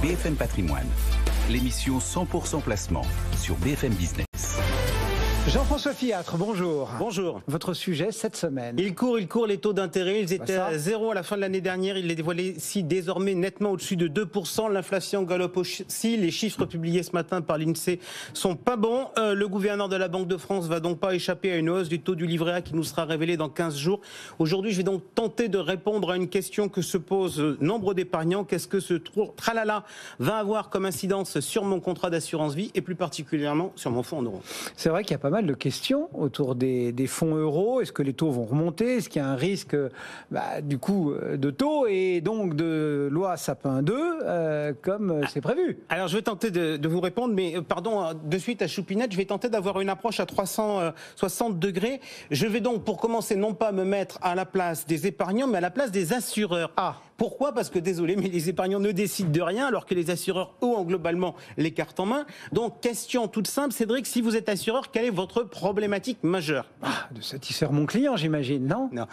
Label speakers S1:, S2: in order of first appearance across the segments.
S1: BFM Patrimoine, l'émission 100% placement sur BFM Business.
S2: Jean-François Fiatre, bonjour.
S3: Bonjour.
S2: Votre sujet cette semaine.
S3: Il court les taux d'intérêt. Ils étaient à 0 à la fin de l'année dernière. Il les dévoilait ici désormais nettement au-dessus de 2%. L'inflation galope aussi. Les chiffres publiés ce matin par l'INSEE sont pas bons. Le gouverneur de la Banque de France va donc pas échapper à une hausse du taux du livret A qui nous sera révélée dans 15 jours. Aujourd'hui, je vais donc tenter de répondre à une question que se posent nombre d'épargnants. Qu'est-ce que ce tralala va avoir comme incidence sur mon contrat d'assurance vie et plus particulièrement sur mon fonds en euros?
S2: C'est vrai qu'il y a pas mal de questions autour des fonds euros. Est-ce que les taux vont remonter? Est-ce qu'il y a un risque du coup de taux et donc de loi Sapin 2 comme c'est prévu?
S3: Alors je vais tenter de vous répondre, mais pardon, de suite à Choupinette, je vais tenter d'avoir une approche à 360 degrés. Je vais donc pour commencer non pas me mettre à la place des épargnants, mais à la place des assureurs. Pourquoi? Parce que désolé, mais les épargnants ne décident de rien alors que les assureurs ont globalement les cartes en main. Donc question toute simple, Cédric, si vous êtes assureur, quelle est votre problématique majeure?
S2: De satisfaire mon client, j'imagine, non?
S3: Non.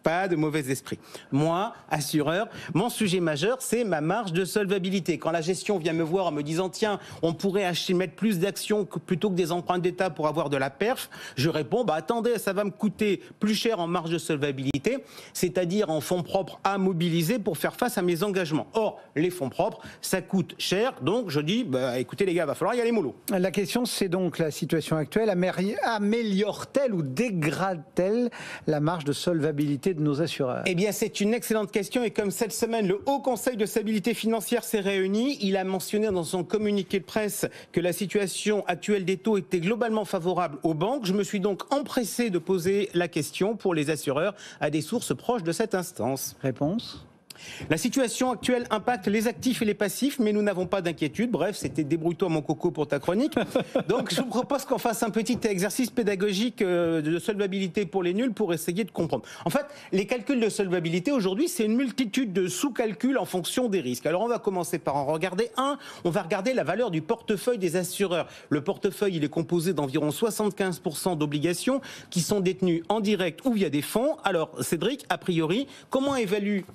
S3: Pas de mauvais esprit. Moi, assureur, mon sujet majeur, c'est ma marge de solvabilité. Quand la gestion vient me voir en me disant « Tiens, on pourrait mettre plus d'actions plutôt que des emprunts d'État pour avoir de la perf », je réponds « Attendez, ça va me coûter plus cher en marge de solvabilité, c'est-à-dire en fonds propres à mobiliser pour faire face à mes engagements. » Or, les fonds propres, ça coûte cher, donc je dis « Écoutez les gars, il va falloir y aller mollo ».
S2: La question, c'est donc la situation actuelle. Améliore-t-elle ou dégrade-t-elle la marge de solvabilité de nos assureurs?
S3: Eh bien, c'est une excellente question et comme cette semaine, le Haut Conseil de stabilité financière s'est réuni, il a mentionné dans son communiqué de presse que la situation actuelle des taux était globalement favorable aux banques. Je me suis donc empressé de poser la question pour les assureurs à des sources proches de cette instance.
S2: Réponse?
S3: La situation actuelle impacte les actifs et les passifs, mais nous n'avons pas d'inquiétude. Bref, c'était débrouille-toi mon coco pour ta chronique. Donc je vous propose qu'on fasse un petit exercice pédagogique de solvabilité pour les nuls pour essayer de comprendre. En fait, les calculs de solvabilité aujourd'hui, c'est une multitude de sous-calculs en fonction des risques. Alors on va commencer par en regarder un. On va regarder la valeur du portefeuille des assureurs. Le portefeuille, il est composé d'environ 75% d'obligations qui sont détenues en direct ou via des fonds. Alors Cédric, a priori, comment évolue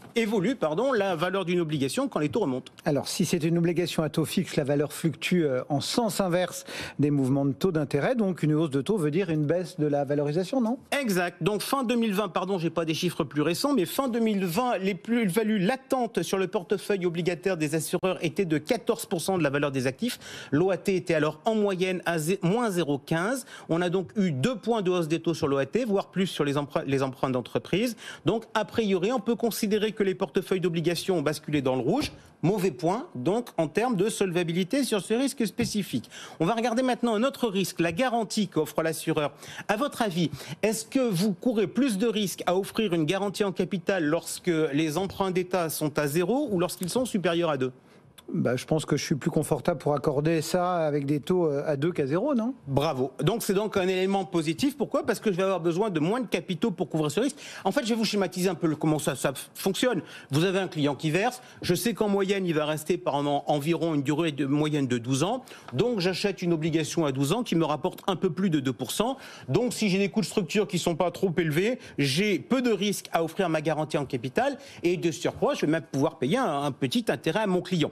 S3: la valeur d'une obligation quand les taux remontent?
S2: Alors, si c'est une obligation à taux fixe, la valeur fluctue en sens inverse des mouvements de taux d'intérêt. Donc, une hausse de taux veut dire une baisse de la valorisation, non?
S3: Exact. Donc, fin 2020, j'ai pas des chiffres plus récents, mais fin 2020, les plus-values latentes sur le portefeuille obligataire des assureurs étaient de 14% de la valeur des actifs. L'OAT était alors en moyenne à moins 0,15. On a donc eu 2 points de hausse des taux sur l'OAT, voire plus sur les emprunts d'entreprise. Donc, a priori, on peut considérer que les portefeuilles d'obligations ont basculé dans le rouge. Mauvais point, donc, en termes de solvabilité sur ce risque spécifique. On va regarder maintenant un autre risque, la garantie qu'offre l'assureur. À votre avis, est-ce que vous courez plus de risques à offrir une garantie en capital lorsque les emprunts d'État sont à 0 ou lorsqu'ils sont supérieurs à 2?
S2: Je pense que je suis plus confortable pour accorder ça avec des taux à 2 qu'à 0, non?
S3: Bravo. Donc c'est donc un élément positif. Pourquoi? Parce que je vais avoir besoin de moins de capitaux pour couvrir ce risque. En fait, je vais vous schématiser un peu comment ça fonctionne. Vous avez un client qui verse. Je sais qu'en moyenne, il va rester pendant environ une durée moyenne de 12 ans. Donc j'achète une obligation à 12 ans qui me rapporte un peu plus de 2%. Donc si j'ai des coûts de structure qui ne sont pas trop élevés, j'ai peu de risques à offrir ma garantie en capital. Et de surcroît, je vais même pouvoir payer un petit intérêt à mon client.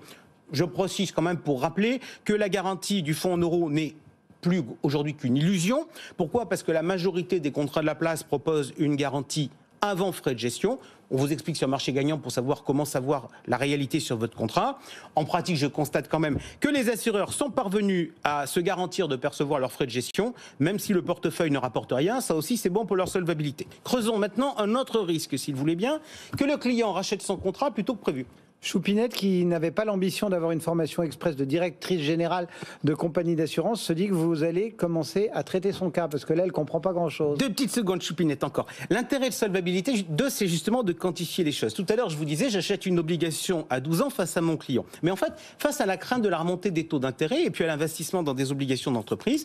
S3: Je précise quand même pour rappeler que la garantie du fonds en euros n'est plus aujourd'hui qu'une illusion. Pourquoi? Parce que la majorité des contrats de la place proposent une garantie avant frais de gestion. On vous explique sur marché gagnant pour savoir comment savoir la réalité sur votre contrat. En pratique, je constate quand même que les assureurs sont parvenus à se garantir de percevoir leurs frais de gestion, même si le portefeuille ne rapporte rien. Ça aussi, c'est bon pour leur solvabilité. Creusons maintenant un autre risque, s'il vous voulez bien, que le client rachète son contrat plutôt que prévu.
S2: Choupinette, qui n'avait pas l'ambition d'avoir une formation express de directrice générale de compagnie d'assurance, se dit que vous allez commencer à traiter son cas, parce que là, elle ne comprend pas grand-chose.
S3: 2 petites secondes, Choupinette, encore. L'intérêt de solvabilité, c'est justement de quantifier les choses. Tout à l'heure, je vous disais, j'achète une obligation à 12 ans face à mon client. Mais en fait, face à la crainte de la remontée des taux d'intérêt et puis à l'investissement dans des obligations d'entreprise,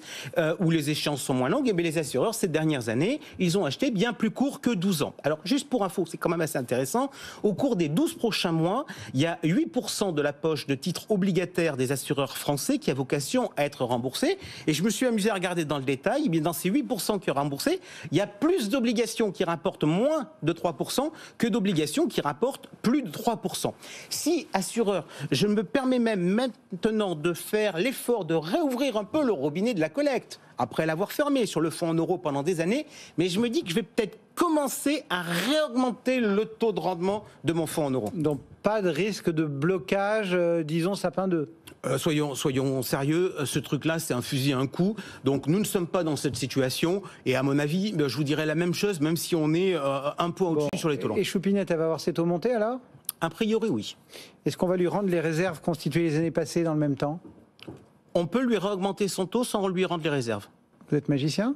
S3: où les échéances sont moins longues, et bien les assureurs, ces dernières années, ils ont acheté bien plus court que 12 ans. Alors, juste pour info, c'est quand même assez intéressant, au cours des 12 prochains mois, il y a 8% de la poche de titres obligataires des assureurs français qui a vocation à être remboursée. Et je me suis amusé à regarder dans le détail, eh bien dans ces 8% qui sont remboursés, il y a plus d'obligations qui rapportent moins de 3% que d'obligations qui rapportent plus de 3%. Si, assureur, je me permets même maintenant de faire l'effort de réouvrir un peu le robinet de la collecte, après l'avoir fermé sur le fonds en euros pendant des années, mais je me dis que je vais peut-être commencer à réaugmenter le taux de rendement de mon fonds en euros.
S2: Donc pas de risque de blocage, disons, sapin 2.
S3: Soyons sérieux, ce truc-là, c'est un fusil à un coup. Donc nous ne sommes pas dans cette situation. Et à mon avis, je vous dirais la même chose, même si on est un peu au-dessus sur les taux longs.
S2: Et Choupinette, elle va avoir ses taux montés alors ?
S3: A priori, oui.
S2: Est-ce qu'on va lui rendre les réserves constituées les années passées dans le même temps ?
S3: On peut lui réaugmenter son taux sans lui rendre les réserves.
S2: Vous êtes magicien ?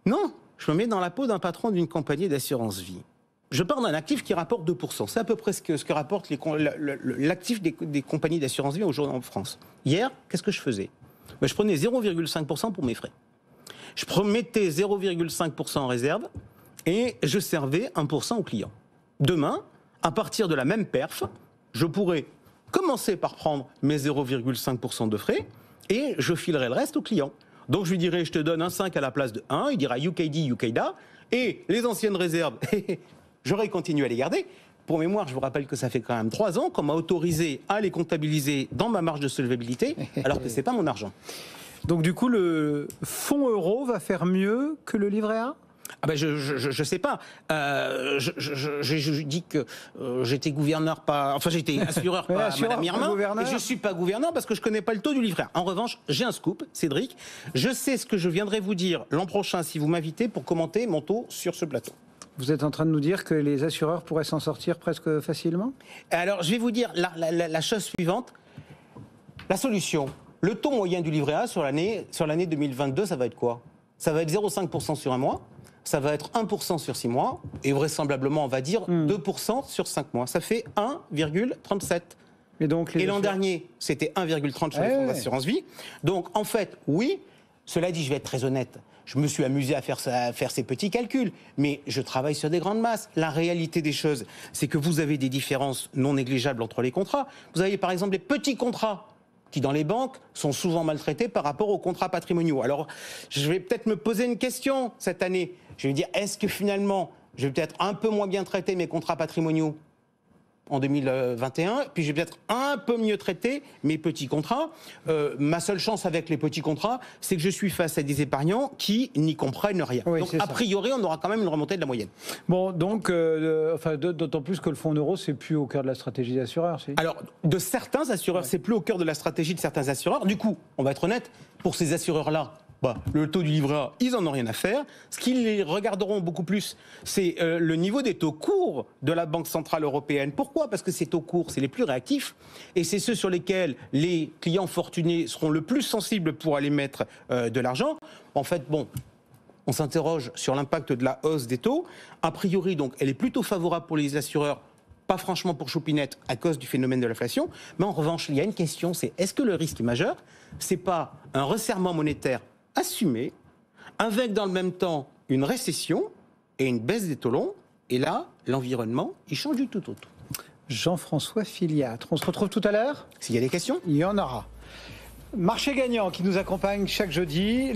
S3: Non, je me mets dans la peau d'un patron d'une compagnie d'assurance vie. Je pars d'un actif qui rapporte 2%. C'est à peu près ce que rapporte l'actif des compagnies d'assurance vie aujourd'hui en France. Hier, qu'est-ce que je faisais ? Je prenais 0,5% pour mes frais. Je mettais 0,5% en réserve et je servais 1% aux clients. Demain, à partir de la même perf, je pourrais commencer par prendre mes 0,5% de frais et je filerai le reste au client. Donc je lui dirai, je te donne un 5 à la place de 1, il dira UKD, UKDA, et les anciennes réserves, j'aurais continué à les garder. Pour mémoire, je vous rappelle que ça fait quand même 3 ans qu'on m'a autorisé à les comptabiliser dans ma marge de solvabilité, alors que ce n'est pas mon argent.
S2: Donc du coup, le fonds euro va faire mieux que le livret A ?
S3: Je sais pas. Je dis que j'étais gouverneur, j'étais assureur, pas Madame Irma. Et je suis pas gouverneur parce que je connais pas le taux du livret A. En revanche, j'ai un scoop, Cédric. Je sais ce que je viendrai vous dire l'an prochain si vous m'invitez pour commenter mon taux sur ce plateau.
S2: Vous êtes en train de nous dire que les assureurs pourraient s'en sortir presque facilement ?
S3: Alors, je vais vous dire la chose suivante. La solution, le taux moyen du livret A sur l'année 2022, ça va être quoi ? Ça va être 0,5% sur un mois. Ça va être 1% sur 6 mois, et vraisemblablement, on va dire 2% sur 5 mois. Ça fait 1,37. Et l'an dernier, c'était 1,30 sur les fonds d'assurance vie. Donc, en fait, oui, cela dit, je vais être très honnête, je me suis amusé à faire ces petits calculs, mais je travaille sur des grandes masses. La réalité des choses, c'est que vous avez des différences non négligeables entre les contrats. Vous avez par exemple les petits contrats qui, dans les banques, sont souvent maltraités par rapport aux contrats patrimoniaux. Alors, je vais peut-être me poser une question cette année. Je vais me dire, est-ce que finalement, je vais peut-être un peu moins bien traiter mes contrats patrimoniaux en 2021, puis je vais peut-être un peu mieux traiter mes petits contrats. Ma seule chance avec les petits contrats, c'est que je suis face à des épargnants qui n'y comprennent rien. Oui, donc, a priori, on aura quand même une remontée de la moyenne.
S2: Bon, donc, d'autant plus que le fonds euro, c'est plus au cœur de la stratégie des assureurs.
S3: Alors, de certains assureurs, c'est plus au cœur de la stratégie de certains assureurs. Du coup, on va être honnête, pour ces assureurs-là, le taux du livret A, ils en ont rien à faire. Ce qu'ils regarderont beaucoup plus, c'est le niveau des taux courts de la Banque Centrale Européenne. Pourquoi ? Parce que ces taux courts, c'est les plus réactifs et c'est ceux sur lesquels les clients fortunés seront le plus sensibles pour aller mettre de l'argent. En fait, on s'interroge sur l'impact de la hausse des taux. A priori, donc, elle est plutôt favorable pour les assureurs. Pas franchement pour Choupinette à cause du phénomène de l'inflation. Mais en revanche, il y a une question, c'est est-ce que le risque majeur, c'est pas un resserrement monétaire assumé, avec dans le même temps une récession et une baisse des taux longs, et là, l'environnement, il change du tout au tout.
S2: Jean-François Filiatre, on se retrouve tout à l'heure ?
S3: S'il y a des questions ?
S2: Il y en aura. Marché gagnant qui nous accompagne chaque jeudi.